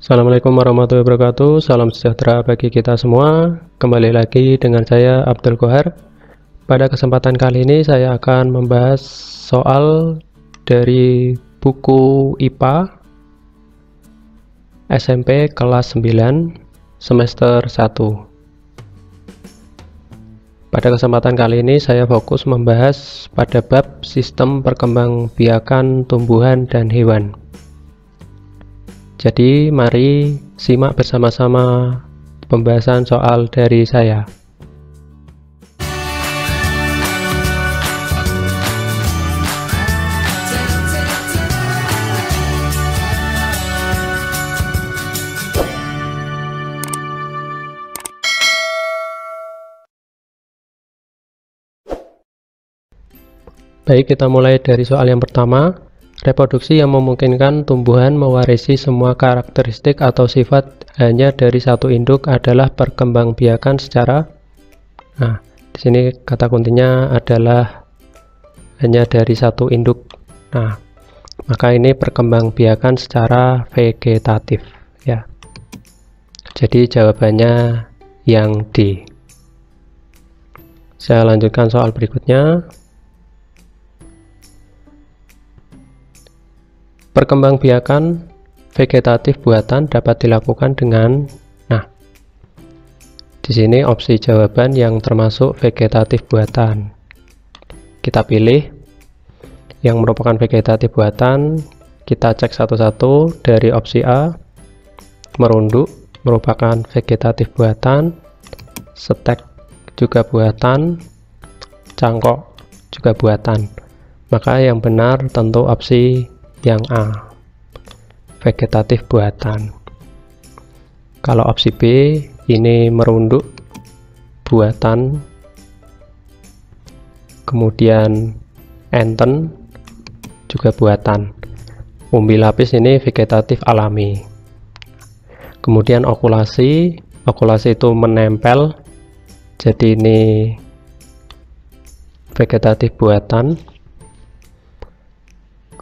Assalamualaikum warahmatullahi wabarakatuh. Salam sejahtera bagi kita semua. Kembali lagi dengan saya Abdul Kohar. Pada kesempatan kali ini saya akan membahas soal dari buku IPA SMP kelas 9 semester 1. Pada kesempatan kali ini saya fokus membahas pada bab sistem perkembangbiakan tumbuhan dan hewan. Jadi mari simak bersama-sama pembahasan soal dari saya. Baik, kita mulai dari soal yang pertama. Reproduksi yang memungkinkan tumbuhan mewarisi semua karakteristik atau sifat hanya dari satu induk adalah perkembangbiakan secara. Nah, di sini kata kuncinya adalah hanya dari satu induk. Nah, maka ini perkembangbiakan secara vegetatif, ya. Jadi jawabannya yang D. Saya lanjutkan soal berikutnya. Perkembangbiakan vegetatif buatan dapat dilakukan dengan, nah, di sini opsi jawaban yang termasuk vegetatif buatan. Kita pilih yang merupakan vegetatif buatan, kita cek satu-satu. Dari opsi A, merunduk merupakan vegetatif buatan, stek juga buatan, cangkok juga buatan. Maka yang benar tentu opsi yang A, vegetatif buatan. Kalau opsi B, ini merunduk buatan, kemudian enten juga buatan. Umbi lapis ini vegetatif alami. Kemudian okulasi itu menempel, jadi ini vegetatif buatan.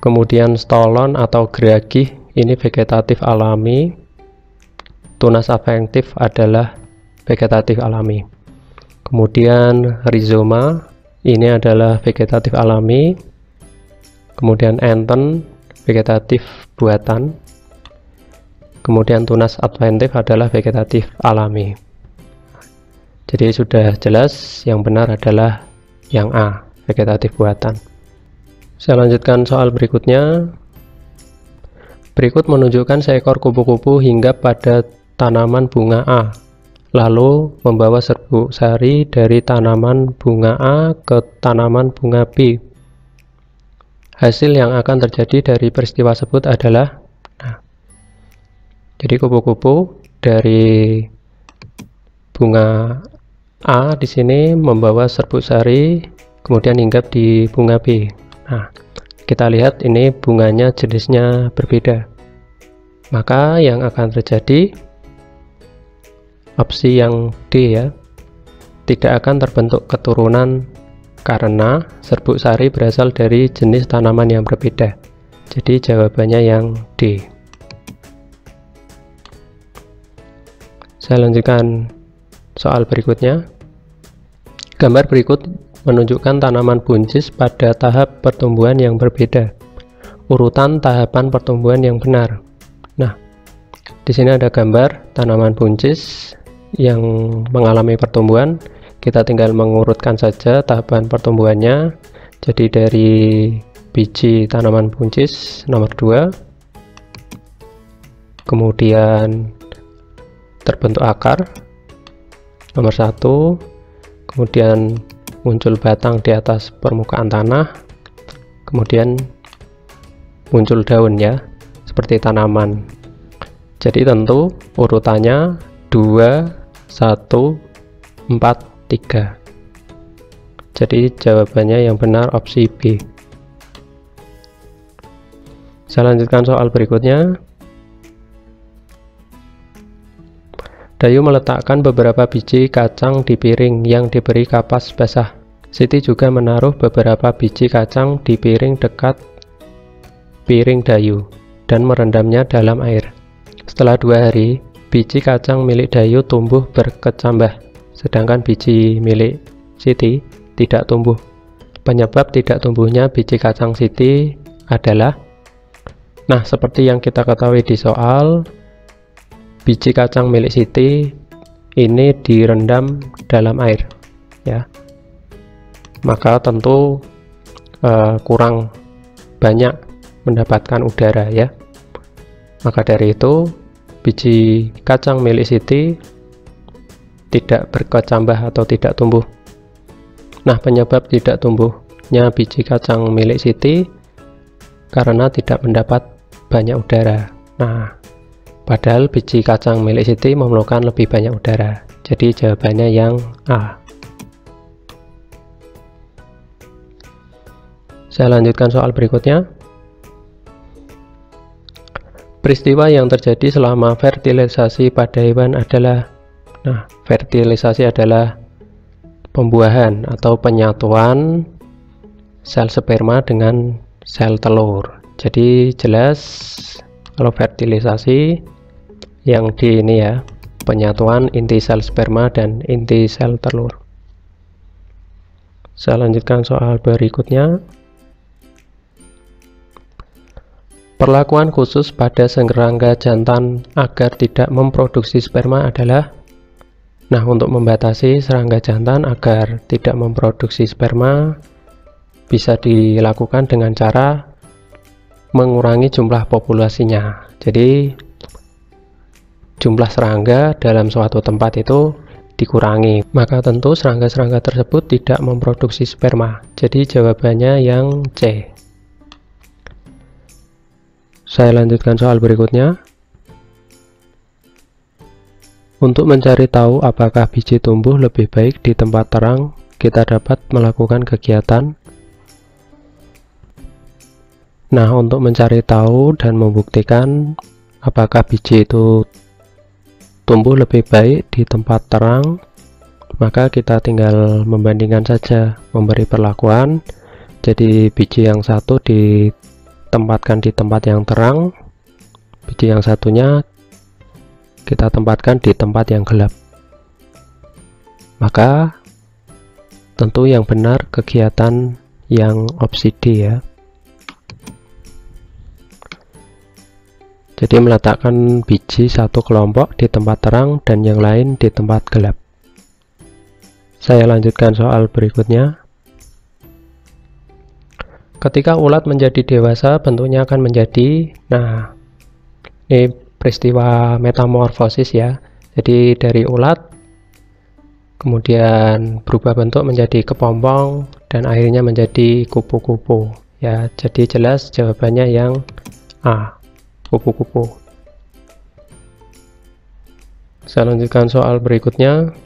Kemudian stolon atau geragih ini vegetatif alami. Tunas afektif adalah vegetatif alami. Kemudian rizoma ini adalah vegetatif alami. Kemudian enten vegetatif buatan. Kemudian tunas adventif adalah vegetatif alami. Jadi sudah jelas yang benar adalah yang A, vegetatif buatan. Saya lanjutkan soal berikutnya. Berikut menunjukkan seekor kupu-kupu hinggap pada tanaman bunga A, lalu membawa serbuk sari dari tanaman bunga A ke tanaman bunga B. Hasil yang akan terjadi dari peristiwa tersebut adalah, nah, jadi kupu-kupu dari bunga A di sini membawa serbuk sari, kemudian hinggap di bunga B. Nah, kita lihat ini bunganya jenisnya berbeda. Maka yang akan terjadi opsi yang D, ya. Tidak akan terbentuk keturunan karena serbuk sari berasal dari jenis tanaman yang berbeda. Jadi jawabannya yang D. Saya lanjutkan soal berikutnya. Gambar berikut menunjukkan tanaman buncis pada tahap pertumbuhan yang berbeda. Urutan tahapan pertumbuhan yang benar. Nah, di sini ada gambar tanaman buncis yang mengalami pertumbuhan. Kita tinggal mengurutkan saja tahapan pertumbuhannya. Jadi dari biji tanaman buncis nomor 2, kemudian terbentuk akar nomor 1, kemudian muncul batang di atas permukaan tanah, kemudian muncul daun, ya, seperti tanaman. Jadi tentu urutannya 2, 1, 4, 3. Jadi jawabannya yang benar opsi B. Saya lanjutkan soal berikutnya. Dayu meletakkan beberapa biji kacang di piring yang diberi kapas basah. Siti juga menaruh beberapa biji kacang di piring dekat piring Dayu dan merendamnya dalam air. Setelah 2 hari, biji kacang milik Dayu tumbuh berkecambah, sedangkan biji milik Siti tidak tumbuh. Penyebab tidak tumbuhnya biji kacang Siti adalah, nah seperti yang kita ketahui di soal, biji kacang milik Siti ini direndam dalam air, ya. Maka tentu kurang banyak mendapatkan udara, ya. Maka dari itu biji kacang milik Siti tidak berkecambah atau tidak tumbuh. Nah, penyebab tidak tumbuhnya biji kacang milik Siti karena tidak mendapat banyak udara. Nah, padahal biji kacang milik Siti memerlukan lebih banyak udara. Jadi jawabannya yang A. Saya lanjutkan soal berikutnya. Peristiwa yang terjadi selama fertilisasi pada hewan adalah, nah, fertilisasi adalah pembuahan atau penyatuan sel sperma dengan sel telur. Jadi jelas kalau fertilisasi yang di ini ya, penyatuan inti sel sperma dan inti sel telur. Saya lanjutkan soal berikutnya. Perlakuan khusus pada serangga jantan agar tidak memproduksi sperma adalah, nah, untuk membatasi serangga jantan agar tidak memproduksi sperma bisa dilakukan dengan cara mengurangi jumlah populasinya. Jadi jumlah serangga dalam suatu tempat itu dikurangi, maka tentu serangga-serangga tersebut tidak memproduksi sperma. Jadi jawabannya yang C. Saya lanjutkan soal berikutnya. Untuk mencari tahu apakah biji tumbuh lebih baik di tempat terang, kita dapat melakukan kegiatan. Nah, untuk mencari tahu dan membuktikan apakah biji itu tumbuh lebih baik di tempat terang, maka kita tinggal membandingkan saja, memberi perlakuan. Jadi biji yang satu ditempatkan di tempat yang terang, biji yang satunya kita tempatkan di tempat yang gelap. Maka tentu yang benar kegiatan yang opsi D, ya. Jadi meletakkan biji satu kelompok di tempat terang dan yang lain di tempat gelap. Saya lanjutkan soal berikutnya. Ketika ulat menjadi dewasa, bentuknya akan menjadi, nah, ini peristiwa metamorfosis, ya. Jadi dari ulat kemudian berubah bentuk menjadi kepompong dan akhirnya menjadi kupu-kupu, ya. Jadi jelas jawabannya yang A, kupu-kupu. Saya lanjutkan soal berikutnya.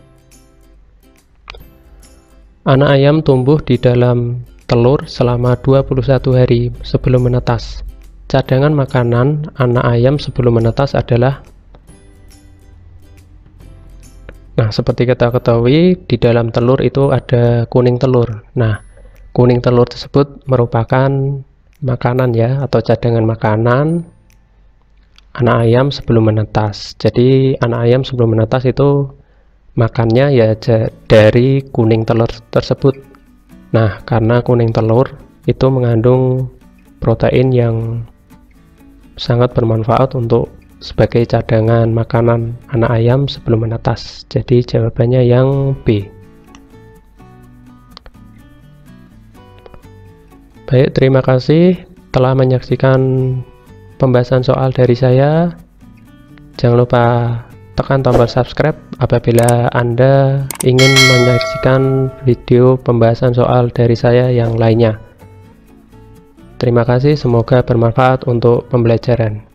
Anak ayam tumbuh di dalam telur selama 21 hari sebelum menetas. Cadangan makanan anak ayam sebelum menetas adalah, nah, seperti kita ketahui di dalam telur itu ada kuning telur. Nah, kuning telur tersebut merupakan makanan, ya, atau cadangan makanan anak ayam sebelum menetas. Jadi anak ayam sebelum menetas itu makannya ya dari kuning telur tersebut. Nah, karena kuning telur itu mengandung protein yang sangat bermanfaat untuk sebagai cadangan makanan anak ayam sebelum menetas. Jadi jawabannya yang B. Baik, terima kasih telah menyaksikan pembahasan soal dari saya. Jangan lupa tekan tombol subscribe apabila Anda ingin menyaksikan video pembahasan soal dari saya yang lainnya. Terima kasih, semoga bermanfaat untuk pembelajaran.